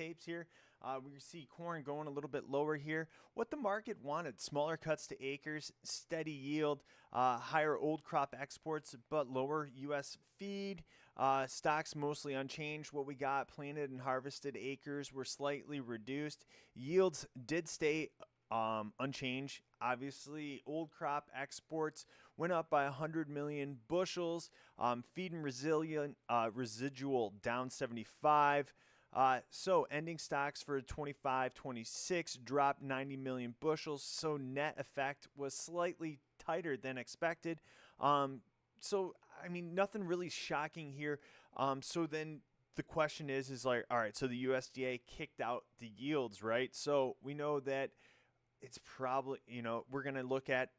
shapes here. We see corn going a little bit lower here. What the market wanted: smaller cuts to acres, steady yield, higher old crop exports, but lower U.S. feed. Stocks mostly unchanged. What we got: planted and harvested acres were slightly reduced. Yields did stay unchanged. Obviously, old crop exports went up by 100 million bushels. Feed and residual down 75. So ending stocks for 25-26 dropped 90 million bushels. So net effect was slightly tighter than expected. So I mean, nothing really shocking here. So then the question is like, all right, so the USDA kicked out the yields, right? So we know that it's probably, we're going to look at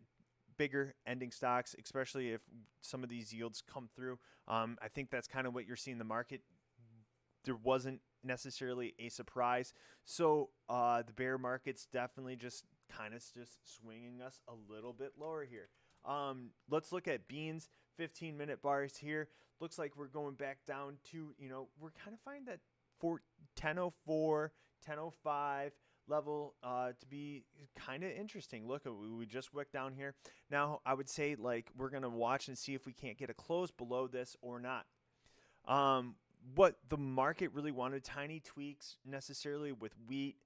bigger ending stocks, especially if some of these yields come through. I think that's kind of what you're seeing in the market. There wasn't necessarily a surprise. So the bear market's definitely just swinging us a little bit lower here. Let's look at beans, 15-minute bars here. Looks like we're going back down to, we're kind of finding that 1004, 1005 level to be kind of interesting. Look, we just wicked down here. Now, I would say like we're going to watch and see if we can't get a close below this or not. What the market really wanted: tiny tweaks necessarily with wheat,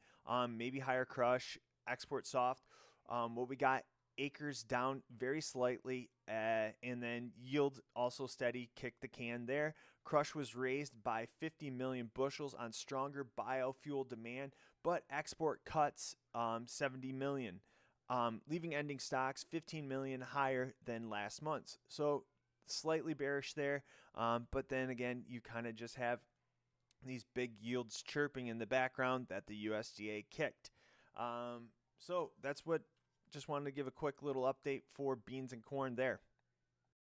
maybe higher crush, export soft. What we got: acres down very slightly, and then yield also steady, kicked the can there. Crush was raised by 50 million bushels on stronger biofuel demand, but export cuts 70 million, leaving ending stocks 15 million higher than last month. So slightly bearish there, but then again, you kind of just have these big yields chirping in the background that the USDA kicked. So that's what. Just wanted to give a quick little update for beans and corn there.